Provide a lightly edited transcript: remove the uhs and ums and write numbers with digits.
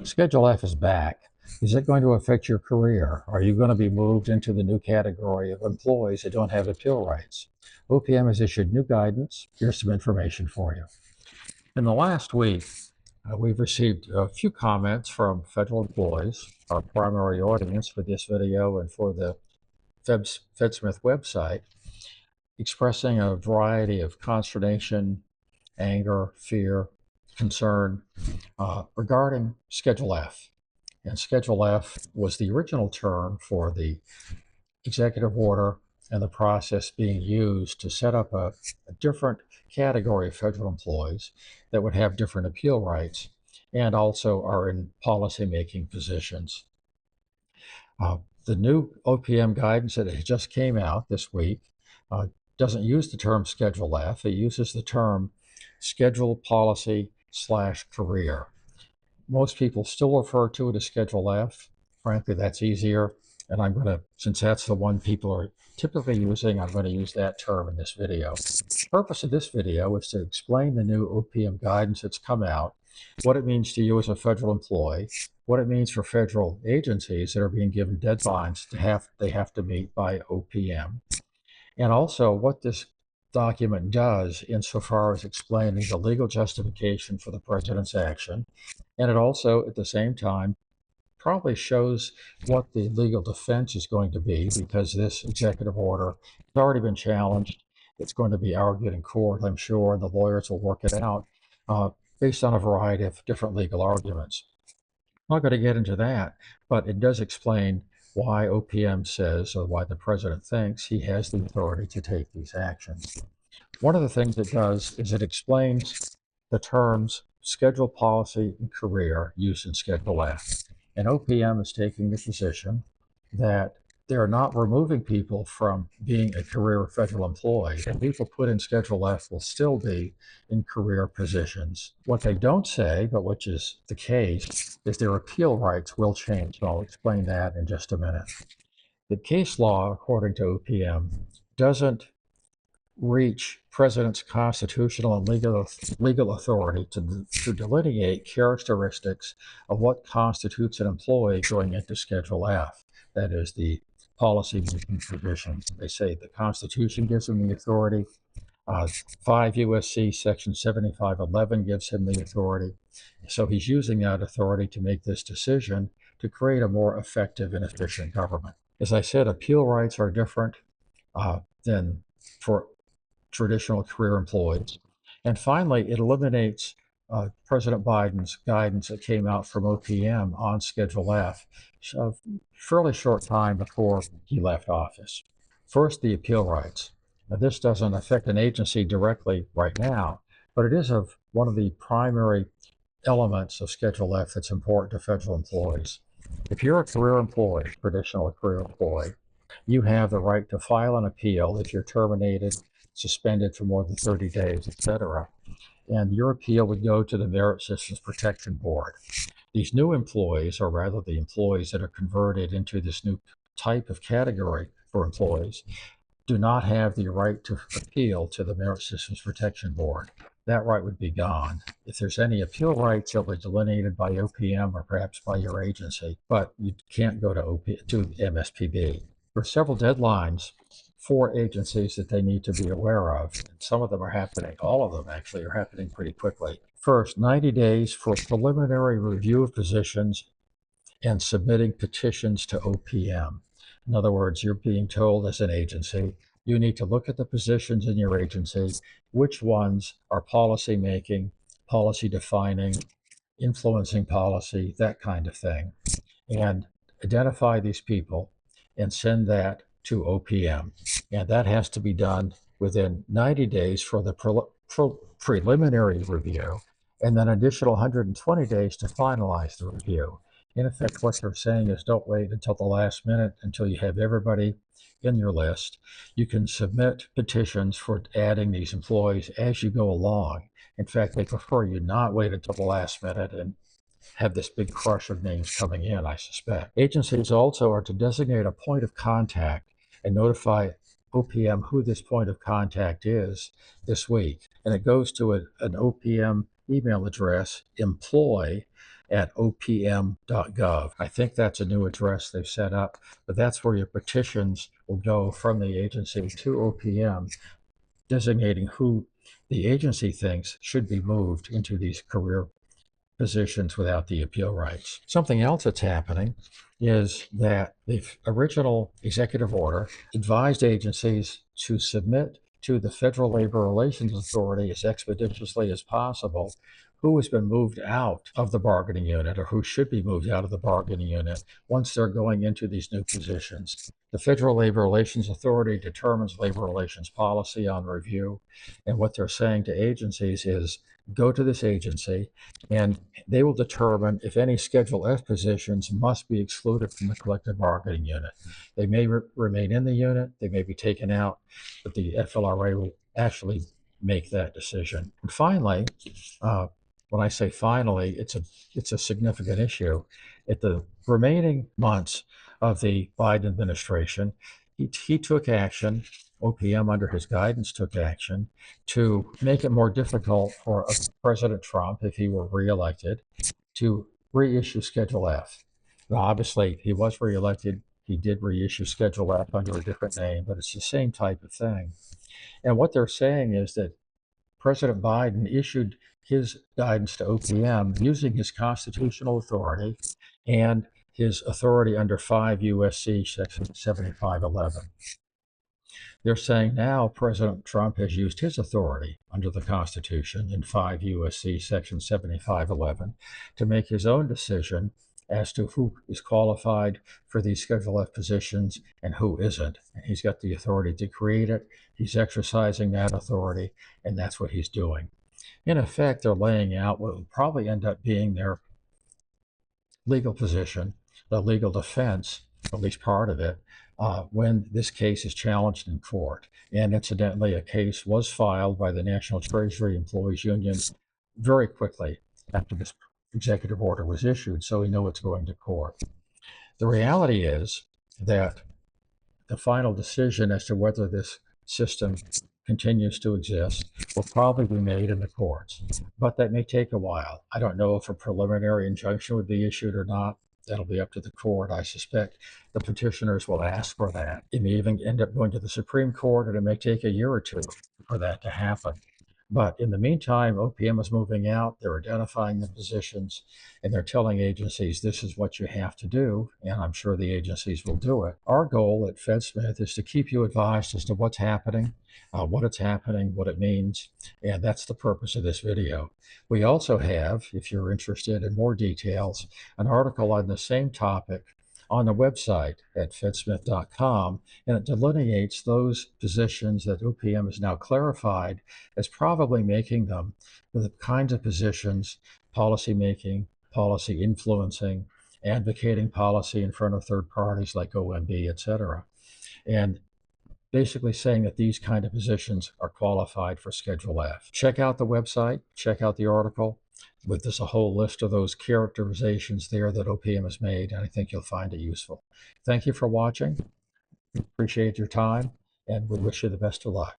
Schedule F is back. Is it going to affect your career? Are you going to be moved into the new category of employees that don't have appeal rights? OPM has issued new guidance. Here's some information for you. In the last week, we've received a few comments from federal employees, our primary audience for this video and for the FedSmith website, expressing a variety of consternation, anger, fear, concern regarding Schedule F. And Schedule F was the original term for the executive order and the process being used to set up a different category of federal employees that would have different appeal rights and also are in policymaking positions. The new OPM guidance that just came out this week doesn't use the term Schedule F. It uses the term Schedule Policy/Career. Most people still refer to it as Schedule F. Frankly, that's easier. And I'm going to, since that's the one people are typically using, I'm going to use that term in this video. The purpose of this video is to explain the new OPM guidance that's come out, what it means to you as a federal employee, what it means for federal agencies that are being given deadlines they have to meet by OPM, and also what this document does insofar as explaining the legal justification for the president's action. And it also, at the same time, probably shows what the legal defense is going to be, because this executive order has already been challenged. It's going to be argued in court, I'm sure, and the lawyers will work it out based on a variety of different legal arguments. I'm not going to get into that, but it does explain why OPM says, or why the president thinks he has the authority to take these actions. One of the things it does is it explains the terms schedule, policy, and career used in Schedule F. And OPM is taking the position that they're not removing people from being a career federal employee. And people put in Schedule F will still be in career positions. What they don't say, but which is the case, is their appeal rights will change. And I'll explain that in just a minute. The case law, according to OPM, doesn't reach president's constitutional and legal authority to delineate characteristics of what constitutes an employee going into Schedule F. That is the policy-making provisions. They say the Constitution gives him the authority. 5 U.S.C. Section 7511 gives him the authority. So he's using that authority to make this decision to create a more effective and efficient government. As I said, appeal rights are different than for traditional career employees. And finally, it eliminates President Biden's guidance that came out from OPM on Schedule F a fairly short time before he left office. First, the appeal rights. Now, this doesn't affect an agency directly right now, but it is one of the primary elements of Schedule F that's important to federal employees. If you're a career employee, traditional career employee, you have the right to file an appeal if you're terminated, suspended for more than 30 days, etc. And your appeal would go to the Merit Systems Protection Board. These new employees, or rather the employees that are converted into this new type of category for employees, do not have the right to appeal to the Merit Systems Protection Board. That right would be gone. If there's any appeal rights, they'll be delineated by OPM or perhaps by your agency, but you can't go to MSPB. There are several deadlines for agencies that they need to be aware of. Some of them are happening, all of them actually are happening pretty quickly. First, 90 days for preliminary review of positions and submitting petitions to OPM. In other words, you're being told as an agency, you need to look at the positions in your agency, which ones are policy making, policy defining, influencing policy, that kind of thing, and identify these people and send that to OPM. And that has to be done within 90 days for the preliminary review, and then an additional 120 days to finalize the review. In effect, what they're saying is don't wait until the last minute until you have everybody in your list. You can submit petitions for adding these employees as you go along. In fact, they prefer you not wait until the last minute and have this big crush of names coming in, I suspect. Agencies also are to designate a point of contact and notify OPM who this point of contact is this week. And it goes to an OPM email address, employ at opm.gov. I think that's a new address they've set up, but that's where your petitions will go from the agency to OPM, designating who the agency thinks should be moved into these career positions without the appeal rights. Something else that's happening is that the original executive order advised agencies to submit to the Federal Labor Relations Authority as expeditiously as possible who has been moved out of the bargaining unit or who should be moved out of the bargaining unit once they're going into these new positions. The Federal Labor Relations Authority determines labor relations policy on review, and what they're saying to agencies is go to this agency and they will determine if any Schedule F positions must be excluded from the collective bargaining unit. They may remain in the unit, they may be taken out, but the FLRA will actually make that decision. And finally, when I say finally, it's a significant issue. At the remaining months of the Biden administration, he took action, OPM under his guidance took action to make it more difficult for President Trump, if he were reelected, to reissue Schedule F. Now, obviously, he was reelected. He did reissue Schedule F under a different name, but it's the same type of thing. And what they're saying is that President Biden issued his guidance to OPM using his constitutional authority and his authority under 5 U.S.C. Section 7511. They're saying now President Trump has used his authority under the Constitution in 5 U.S.C. Section 7511 to make his own decision as to who is qualified for these Schedule F positions and who isn't. And he's got the authority to create it. He's exercising that authority, and that's what he's doing. In effect, they're laying out what will probably end up being their legal position, the legal defense, at least part of it, when this case is challenged in court. And incidentally, a case was filed by the National Treasury Employees Union very quickly after this executive order was issued, so we know it's going to court. The reality is that the final decision as to whether this system continues to exist will probably be made in the courts, but that may take a while. I don't know if a preliminary injunction would be issued or not. That'll be up to the court. I suspect the petitioners will ask for that. It may even end up going to the Supreme Court, and it may take a year or two for that to happen. But in the meantime, OPM is moving out, they're identifying the positions, and they're telling agencies this is what you have to do, and I'm sure the agencies will do it. Our goal at FedSmith is to keep you advised as to what's happening, what it's happening, what it means, and that's the purpose of this video. We also have, if you're interested in more details, an article on the same topic on the website at fedsmith.com, and it delineates those positions that OPM has now clarified as probably making them the kinds of positions, policy making, policy influencing, advocating policy in front of third parties like OMB, etc. And basically saying that these kind of positions are qualified for Schedule F. Check out the website, check out the article. There's a whole list of those characterizations there that OPM has made, and I think you'll find it useful. Thank you for watching. Appreciate your time, and we wish you the best of luck.